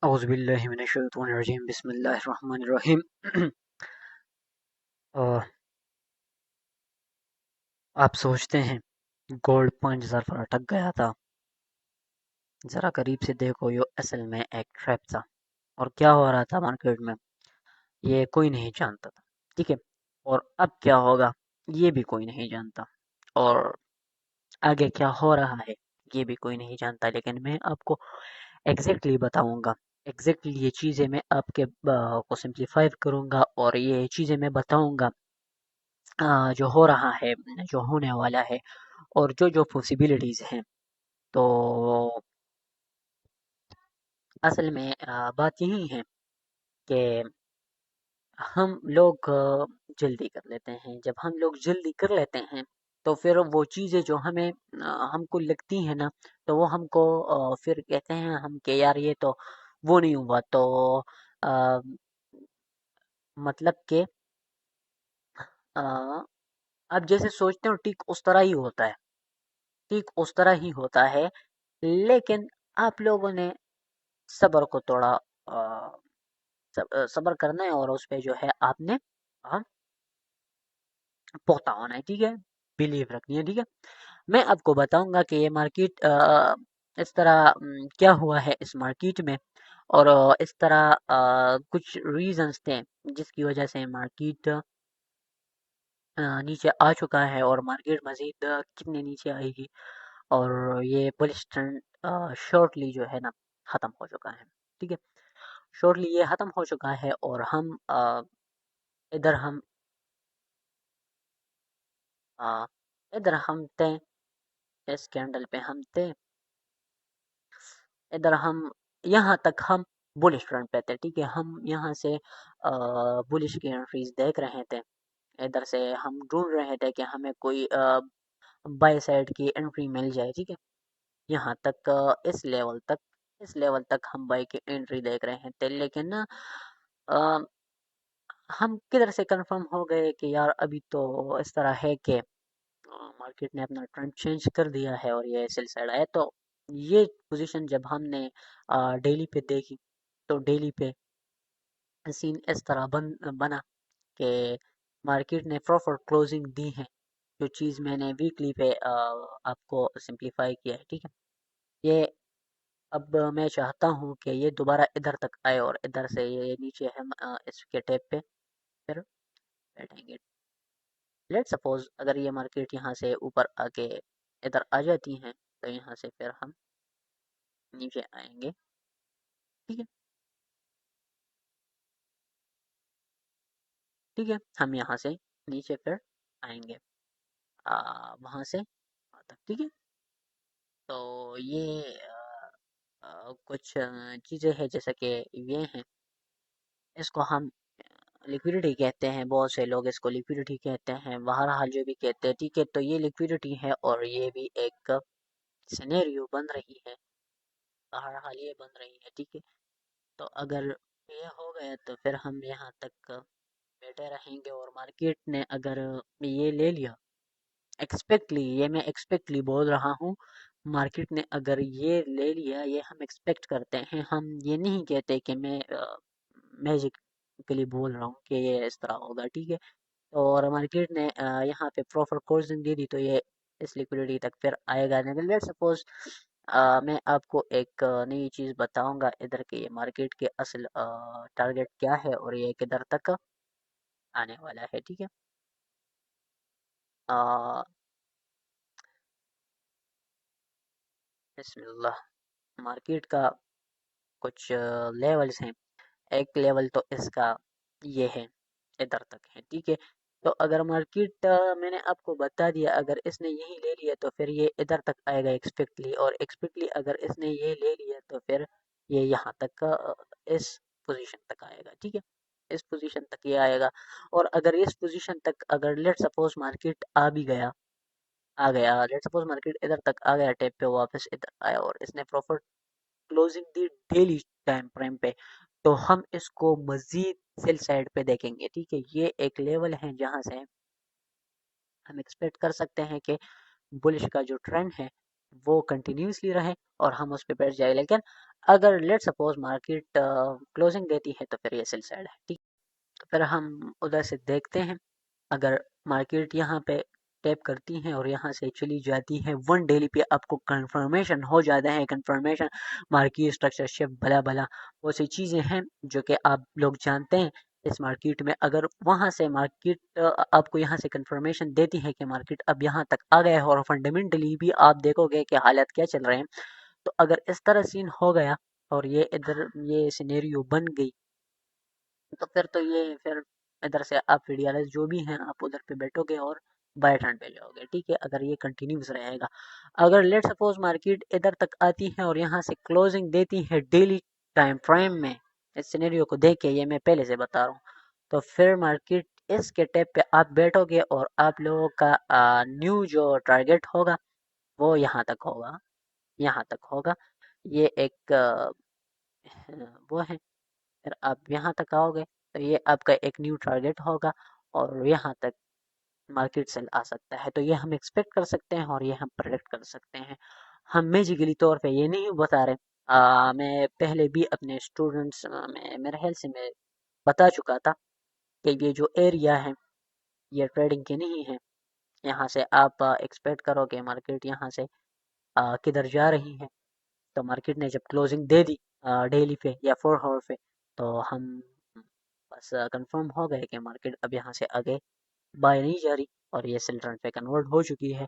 اعوذ باللہ من الشیطان الرجیم بسم اللہ الرحمن الرحیم آپ سوچتے ہیں گولڈ 5000 پر اٹک گیا تھا. ذرا قریب سے دیکھو، یہ اصل میں ایک ٹریپ تھا. اور کیا ہو رہا تھا مارکیٹ میں یہ کوئی نہیں جانتا تھا. ٹھیک ہے، اور اب کیا ہوگا یہ بھی کوئی نہیں جانتا، اور آگے کیا ہو رہا ہے یہ بھی کوئی نہیں جانتا. لیکن میں آپ کو ایگزیکٹلی بتاؤں گا. ایگزیکٹلی یہ چیزیں میں آپ کے کو سمپلیفائی کروں گا، اور یہ چیزیں میں بتاؤں گا جو ہو رہا ہے، جو ہونے والا ہے، اور جو پوسیبلٹیز ہیں. تو اصل میں بات یہی ہے کہ ہم لوگ جلدی کر لیتے ہیں. جب ہم لوگ جلدی کر لیتے ہیں تو پھر وہ چیزیں جو ہم کو لگتی ہیں نا، تو وہ ہم کو پھر کہتے ہیں ہم کہ یار یہ تو وہ نہیں ہوا. تو آ، مطلب کہ اب جیسے سوچتے ہو ٹھیک اس طرح ہی ہوتا ہے، ٹھیک اس طرح ہی ہوتا ہے. لیکن آپ لوگوں نے صبر کو توڑا، صبر کرنا ہے، اور اس پہ جو ہے آپ نے آ، پختہ ہونا ہے. ٹھیک ہے، بلیو رکھنی ہے. ٹھیک ہے، میں آپ کو بتاؤں گا کہ یہ مارکیٹ اس طرح کیا ہوا ہے اس مارکیٹ میں، اور اس طرح کچھ ریزنز تھے جس کی وجہ سے مارکیٹ نیچے آ چکا ہے، اور مارکیٹ مزید کتنے نیچے آئے گی. اور یہ بلش ٹرینڈ شارٹلی جو ہے نا ختم ہو چکا ہے. ٹھیک ہے، شارٹلی یہ ختم ہو چکا ہے، اور ہم ادھر ہم ادھر ہم تھے اس کینڈل پہ، ہم تھے ادھر ہم یہاں تک ہم بلش ٹرینڈ پہ تھے. ٹھیک ہے، ہم یہاں سے بلش کی انٹریز دیکھ رہے تھے. ادھر سے ہم ڈھونڈ رہے تھے کہ ہمیں کوئی بائی سائڈ کی انٹری مل جائے. ٹھیک ہے، یہاں تک اس لیول تک ہم بائی کی انٹری دیکھ رہے تھے. لیکن ہم کدھر سے کنفرم ہو گئے کہ یار ابھی تو اس طرح ہے کہ مارکیٹ نے اپنا ٹرینڈ چینج کر دیا ہے، اور یہ سیل سائڈ آیا. تو یہ پوزیشن جب ہم نے ڈیلی پہ دیکھی تو ڈیلی پہ سین اس طرح بنا کہ مارکیٹ نے پراپر کلوزنگ دی ہے. جو چیز میں نے ویکلی پہ آپ کو سمپلیفائی کیا ہے. ٹھیک ہے، یہ اب میں چاہتا ہوں کہ یہ دوبارہ ادھر تک آئے، اور ادھر سے یہ نیچے ہم اس کے ٹیپ پہ پھر بیٹھیں گے. لیٹ سپوز اگر یہ مارکیٹ یہاں سے اوپر آ کے ادھر آ جاتی ہیں تو یہاں سے پھر ہم نیچے آئیں گے. ٹھیک ہے، ٹھیک ہے، ہم یہاں سے نیچے پھر آئیں گے وہاں سے تک. ٹھیک ہے، تو یہ کچھ چیزیں ہیں جیسا کہ یہ ہیں. اس کو ہم لیکویڈیٹی کہتے ہیں، بہت سے لوگ اس کو لیکویڈیٹی کہتے ہیں، بہرحال جو بھی کہتے ہیں. ٹھیک ہے، تو یہ لیکویڈیٹی ہے، اور یہ بھی ایک سینیریو بن رہی ہے. بہرحال یہ بن رہی ہے. ٹھیک ہے، تو اگر یہ ہو گیا تو پھر ہم یہاں تک بیٹھے رہیں گے. اور مارکیٹ نے اگر یہ لے لیا ایکسپیکٹلی، یہ میں ایکسپیکٹلی بول رہا ہوں، مارکیٹ نے اگر یہ لے لیا، یہ ہم ایکسپیکٹ کرتے ہیں، ہم یہ نہیں کہتے کہ میں میجک کے لیے بول رہا ہوں کہ یہ اس طرح ہوگا. ٹھیک ہے، اور مارکیٹ نے یہاں پہ پروپر کورسنگ دے دی تو یہ اس لیکوڈیٹی تک پھر آئے گا. لیٹ سپوز میں آپ کو ایک نئی چیز بتاؤں گا ادھر کے یہ مارکیٹ کے اصل ٹارگیٹ کیا ہے، اور یہ کدھر تک آنے والا ہے. ٹھیک ہے، بسم اللہ. مارکیٹ کا کچھ لیولز ہیں. ایک لیول تو اس کا یہ ہے، ادھر تک ہے. ٹھیک ہے، تو اگر مارکیٹ میں نے آپ کو بتا دیا اگر اس نے یہی لے لیا تو پھر یہ ادھر تک آئے گا ایکسپیکٹلی، اور ایکسپیکٹلی اگر اس نے یہ لے لیا تو پھر یہ یہاں تک اس پوزیشن تک آئے گا. ٹھیک ہے، اس پوزیشن تک یہ آئے گا. اور اگر اس پوزیشن تک اگر لیٹ سپوز مارکیٹ آ گیا لیٹ سپوز مارکیٹ ادھر تک آ گیا، ٹیپ پہ واپس ادھر آیا، اور اس نے پروفٹ کلوزنگ دی ڈیلی ٹائم فریم پہ، تو ہم اس کو مزید سیل سائڈ پہ دیکھیں گے. ٹھیک ہے، یہ ایک لیول ہے جہاں سے ہم ایکسپیکٹ کر سکتے ہیں کہ بلش کا جو ٹرینڈ ہے وہ کنٹینیوسلی رہے اور ہم اس پہ بیٹھ جائے. لیکن اگر لیٹ سپوز مارکیٹ کلوزنگ دیتی ہے تو پھر یہ سیل سائڈ ہے، ٹھیک. تو پھر ہم ادھر سے دیکھتے ہیں. اگر مارکیٹ یہاں پہ ٹیپ کرتی ہے اور یہاں سے چلی جاتی ہے ون ڈیلی پہ، آپ کو کنفرمیشن ہو جاتا ہے. کنفرمیشن مارکیٹ اسٹرکچر شپ بلا بلا وہ سی چیزیں ہیں جو کہ آپ لوگ جانتے ہیں اس مارکیٹ میں. اگر وہاں سے مارکیٹ آپ کو یہاں سے کنفرمیشن دیتی ہے کہ مارکیٹ اب یہاں تک آ گیا ہے اور فنڈامنٹلی بھی آپ دیکھو گے کہ حالت کیا چل رہے ہیں، تو اگر اس طرح سین ہو گیا اور یہ ادھر یہ سینیریو بن گئی، تو پھر تو یہ پھر ادھر سے آپ ویڈیالائز جو بھی ہیں آپ ادھر پہ بیٹھو گے اور بائی ٹرن پہ جاؤ گے، ٹھیک ہے. اگر یہ کنٹینیوس رہے گا، اگر لیٹ سپوز مارکیٹ ادھر تک آتی ہے اور یہاں سے کلوزنگ دیتی ہے ڈیلی ٹائم فریم میں، اس سینیریو کو دیکھ کے، یہ میں پہلے سے بتا رہا ہوں، تو پھر مارکیٹ اس کے ٹیپ پہ آپ بیٹھو گے اور آپ لوگوں کا نیو جو ٹارگیٹ ہوگا وہ یہاں تک ہوگا، یہاں تک ہوگا. یہ ایک وہ ہے. پھر آپ یہاں تک آؤ گے تو یہ آپ کا ایک نیو ٹارگیٹ ہوگا اور یہاں تک مارکیٹ سیل آ سکتا ہے. تو یہ ہم ایکسپیکٹ کر سکتے ہیں اور یہ ہم پریڈکٹ کر سکتے ہیں. ہم میجیکلی طور پہ یہ نہیں بتا رہے. میں پہلے بھی اپنے اسٹوڈنٹس میں میرے خیال سے میں بتا چکا تھا کہ یہ جو ایریا ہے یہ ٹریڈنگ کے نہیں ہے. یہاں سے آپ ایکسپیکٹ کرو کہ مارکیٹ یہاں سے کدھر جا رہی ہے. تو مارکیٹ نے جب کلوزنگ دے دی ڈیلی پہ یا 4 آور پہ، تو ہم بس کنفرم ہو گئے کہ مارکیٹ اب یہاں سے آگے بائی نہیں جا رہی اور یہ سیل ٹرن پہ کنورٹ ہو چکی ہے.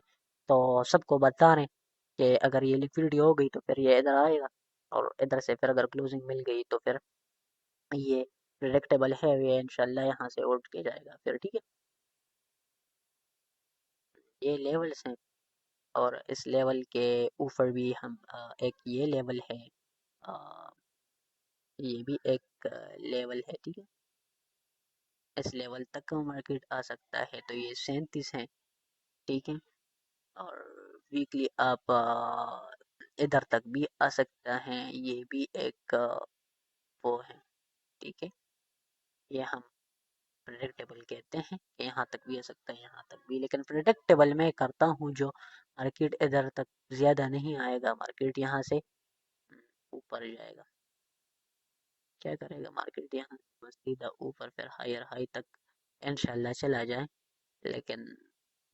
تو سب کو بتا رہے ہیں کہ اگر یہ لیکوڈیٹی ہو گئی تو پھر یہ ادھر آئے گا، اور ادھر سے پھر اگر کلوزنگ مل گئی تو پھر یہ پریڈکٹیبل ہے، یہ انشاءاللہ یہاں سے اٹھ کے جائے گا پھر، ٹھیک ہے. یہ لیولز ہیں اور اس لیول کے اوپر بھی ہم ایک یہ لیول ہے، یہ بھی ایک لیول ہے، ٹھیک ہے. اس لیول تک مارکیٹ آ سکتا ہے. تو یہ 37 ہے، ٹھیک ہے. اور ویکلی آپ ادھر تک بھی آ سکتا ہے، یہ بھی ایک وہ ہے، ٹھیک ہے. یہ ہم پریڈکٹیبل کہتے ہیں کہ یہاں تک بھی آ سکتا ہے، یہاں تک بھی. لیکن پریڈکٹیبل میں کرتا ہوں جو مارکیٹ ادھر تک زیادہ نہیں آئے گا، مارکیٹ یہاں سے اوپر جائے گا. کیا کرے گا مارکیٹ یہاں سیدھا اوپر پھر ہائر ہائی تک انشاءاللہ چلا جائے. لیکن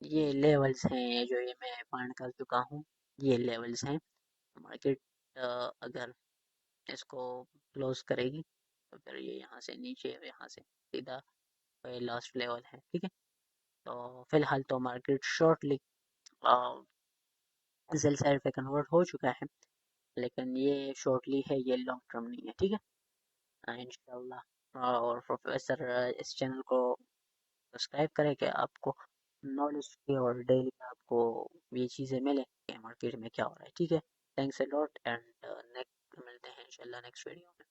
یہ لیولز ہیں جو یہ میں پوائنٹ کر چکا ہوں، یہ لیولز ہیں. مارکیٹ اگر اس کو کلوز کرے گی تو پھر یہ یہاں سے نیچے، یہاں سے سیدھا لاسٹ لیول ہے، ٹھیک ہے. تو فی الحال تو مارکیٹ شارٹلی سیل سائڈ پہ کنورٹ ہو چکا ہے، لیکن یہ شارٹلی ہے، یہ لانگ ٹرم نہیں ہے، ٹھیک ہے. انشاءاللہ. اور پروفیسر اس چینل کو سبسکرائب کرے کہ آپ کو نالج کی اور ڈیلی آپ کو یہ چیزیں ملے کہ مارکیٹ میں کیا ہو رہا ہے، ٹھیک ہے. Thanks a lot and next ملتے ہیں انشاءاللہ نیکسٹ ویڈیو میں.